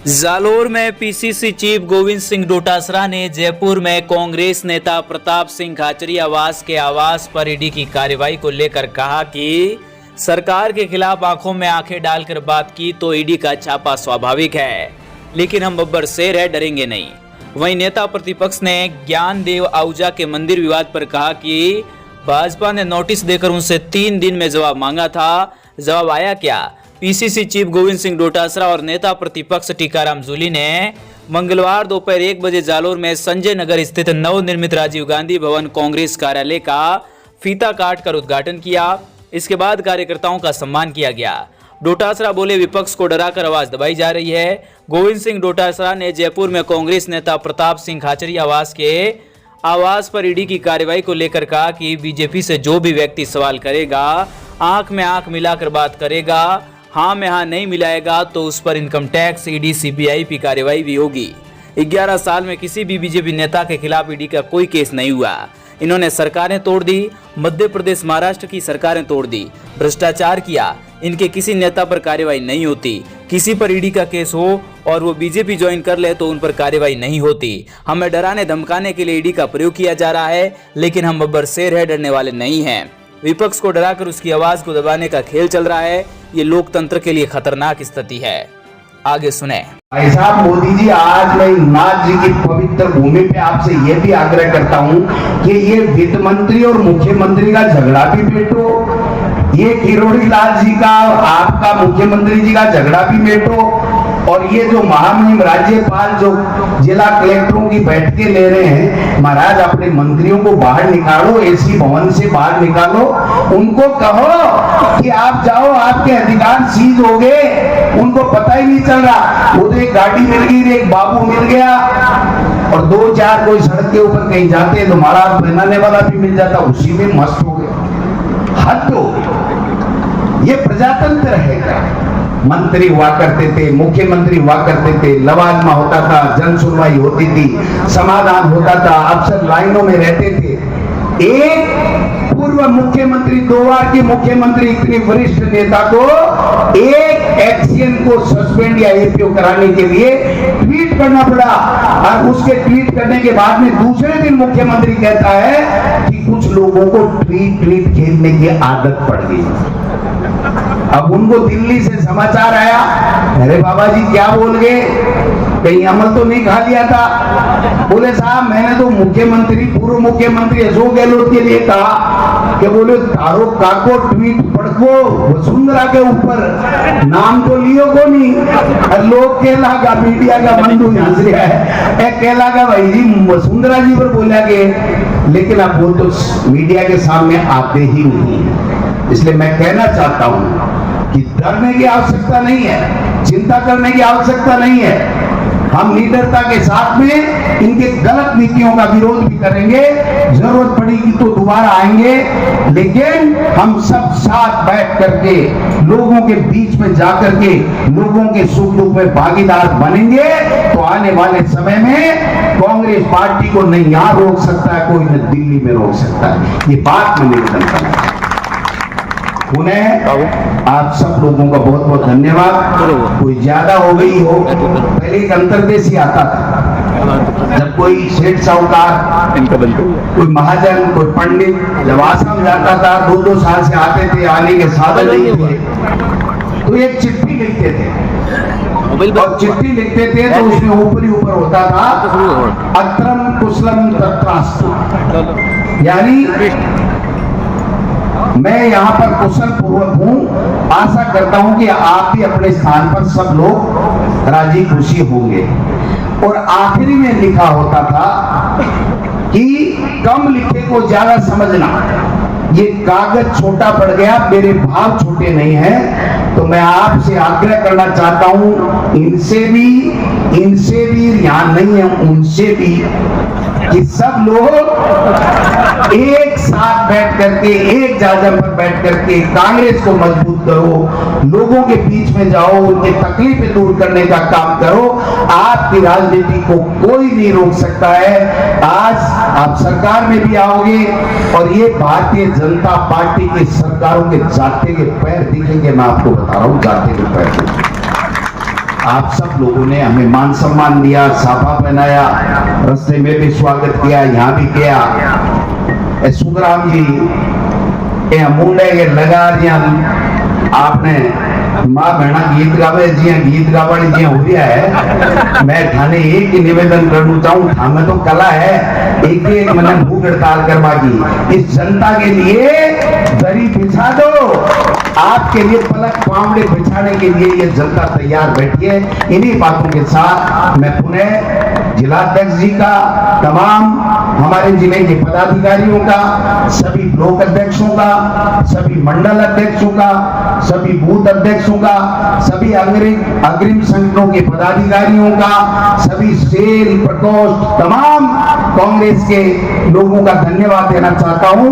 जालोर में PCC chief Govind Singh Dotasra ने जयपुर में कांग्रेस नेता प्रताप सिंह खाचरियावास के आवास पर ईडी की कार्रवाई को लेकर कहा कि सरकार के खिलाफ आंखों में आंखें डालकर बात की तो ईडी का छापा स्वाभाविक है, लेकिन हम बब्बर शेर है, डरेंगे नहीं। वहीं नेता प्रतिपक्ष ने ज्ञानदेव आहूजा के मंदिर विवाद पर कहा कि भाजपा ने नोटिस देकर उनसे 3 दिन में जवाब मांगा था, जवाब आया क्या? पीसीसी चीफ गोविंद सिंह डोटासरा और नेता प्रतिपक्ष टीकाराम जूली ने मंगलवार दोपहर 1 बजे जालोर में संजय नगर स्थित नवनिर्मित राजीव गांधी भवन कांग्रेस कार्यालय का फीता काट कर उद्घाटन किया। इसके बाद कार्यकर्ताओं का सम्मान किया गया। डोटासरा बोले, विपक्ष को डराकर आवाज दबाई जा रही है। गोविंद सिंह डोटासरा ने जयपुर में कांग्रेस नेता प्रताप सिंह खाचरियावास के आवास पर ईडी की कार्रवाई को लेकर कहा कि बीजेपी से जो भी व्यक्ति सवाल करेगा, आंख में आंख मिलाकर बात करेगा, हाँ में हाँ नहीं मिलाएगा तो उस पर इनकम टैक्स, ईडी, सीबीआई की कार्रवाई भी होगी। 11 साल में किसी भी बीजेपी नेता के खिलाफ ईडी का कोई केस नहीं हुआ। इन्होंने सरकारें तोड़ दी, मध्य प्रदेश, महाराष्ट्र की सरकारें तोड़ दी, भ्रष्टाचार किया, इनके किसी नेता पर कार्रवाई नहीं होती। किसी पर ईडी का केस हो और वो बीजेपी ज्वाइन कर ले तो उन पर कार्रवाई नहीं होती। हमें डराने धमकाने के लिए ईडी का प्रयोग किया जा रहा है, लेकिन हम बब्बर शेर है, डरने वाले नहीं हैं। विपक्ष को डराकर उसकी आवाज को दबाने का खेल चल रहा है। ये लोकतंत्र के लिए खतरनाक स्थिति है। आगे सुने। भाई साहब मोदी जी, आज मैं नाथ जी की पवित्र भूमि पे आपसे ये भी आग्रह करता हूँ कि ये वित्त मंत्री और मुख्यमंत्री का झगड़ा भी बेटो, ये किरोड़ी लाल जी का, आपका मुख्यमंत्री जी का झगड़ा भी बेटो, और ये जो महामहिम राज्यपाल जो जिला कलेक्टरों की बैठकें ले रहे हैं, महाराज अपने मंत्रियों को बाहर निकालो, एसी भवन से बाहर निकालो, उनको कहो कि आप जाओ, आपके अधिकार सीज हो गए, उनको पता ही नहीं चल रहा। वो तो एक गाड़ी मिल गई, एक बाबू मिल गया, और 2-4 कोई सड़क के ऊपर कहीं जाते हैं तो मारा बनाने वाला भी मिल जाता, उसी में मस्त हो गए। हद हो गई। ये प्रजातंत्र है क्या? मंत्री हुआ करते थे, मुख्यमंत्री हुआ करते थे, लवाजमा होता था, जन सुनवाई होती थी, समाधान होता था, अफसर लाइनों में रहते थे। एक पूर्व मुख्यमंत्री, 2 बार के मुख्यमंत्री, इतने वरिष्ठ नेता को एक एक्शन को सस्पेंड या एपीओ कराने के लिए ट्वीट करना पड़ा, और उसके ट्वीट करने के बाद में दूसरे दिन मुख्यमंत्री कहता है कि कुछ लोगों को ट्वीट खेलने की आदत पड़ गई। अब उनको दिल्ली से समाचार आया, अरे बाबा जी क्या बोल गए, कहीं अमल तो नहीं खा लिया था? बोले साहब मैंने तो मुख्यमंत्री, पूर्व मुख्यमंत्री अशोक गहलोत के लिए कहा कि बोले तारो काको ट्वीट पढ़ो वसुंधरा के ऊपर, नाम तो लियो को नहीं, लोग कहला का मीडिया का बंधु हंस रहा है, कहला का भाई जी वसुंधरा जी पर बोला के, लेकिन अब वो तो मीडिया के सामने आते ही नहीं। इसलिए मैं कहना चाहता हूं कि डरने की आवश्यकता नहीं है, चिंता करने की आवश्यकता नहीं है। हम निडरता के साथ में इनके गलत नीतियों का विरोध भी करेंगे, जरूरत पड़ेगी तो दोबारा आएंगे, लेकिन हम सब साथ बैठ करके लोगों के बीच में जाकर के लोगों के सुख दुख में भागीदार बनेंगे तो आने वाले समय में कांग्रेस पार्टी को न यहां रोक सकता है कोई, न दिल्ली में रोक सकता है। ये बात मैं निवेदन करना है। उन्हें आप सब लोगों का बहुत बहुत धन्यवाद। कोई ज्यादा हो गई हो, पहले एक अंतरदेशी आता था, जब कोई सेठ साहूकार, कोई महाजन, कोई पंडित जब आश्रम जाता था, 2-2 साल से आते थे, आने के साधन नहीं थे, तो एक चिट्ठी लिखते थे, और चिट्ठी लिखते थे तो उसमें ऊपर ही ऊपर होता था अत्रम कुशलम तत्रास्तु, यानी मैं यहाँ पर कुशल पूर्वक हूँ, आशा करता हूँ कि आप भी अपने स्थान पर सब लोग राजी खुशी होंगे। और आखिरी में लिखा होता था कि कम लिखे को ज्यादा समझना, ये कागज छोटा पड़ गया, मेरे भाव छोटे नहीं हैं, तो मैं आपसे आग्रह करना चाहता हूँ, इनसे भी यहाँ नहीं है, उनसे भी, कि सब लोग एक साथ बैठ करके, एक जाजम पर बैठ करके कांग्रेस को मजबूत करो, लोगों के बीच में जाओ, उनकी तकलीफें दूर करने का काम करो। आपकी राजनीति को कोई नहीं रोक सकता है। आज आप सरकार में भी आओगे और ये भारतीय जनता पार्टी की सरकारों के जाते के पैर दिखेंगे, मैं आपको बता रहा हूं, जाते के पैर दिखेंगे। आप सब लोगों ने हमें मान सम्मान दिया, साफा पहनाया, रास्ते में भी स्वागत किया, यहाँ भी किया। सुखराम जी ये मुंडे के लगा दिया आपने माँ बहना गीत गावे जी गीत गावड़ी जी हो रहा है। मैं थाने एक ही निवेदन करना चाहूँ, थाने तो कला है एक एक मैंने भूख हड़ताल करवा की इस जनता के लिए दरी बिछा दो, आपके लिए पलक पावड़े बिछाने के लिए ये जनता तैयार बैठी है। इन्हीं बातों के साथ मैं पुनः जिलाध्यक्ष जी का, तमाम हमारे जिले के पदाधिकारियों का, सभी ब्लॉक अध्यक्षों का, सभी मंडल अध्यक्षों का, सभी बूथ अध्यक्षों का, सभी अग्रिम संगठनों के पदाधिकारियों का, सभी सेल प्रकोष्ठ तमाम कांग्रेस के लोगों का धन्यवाद देना चाहता हूं।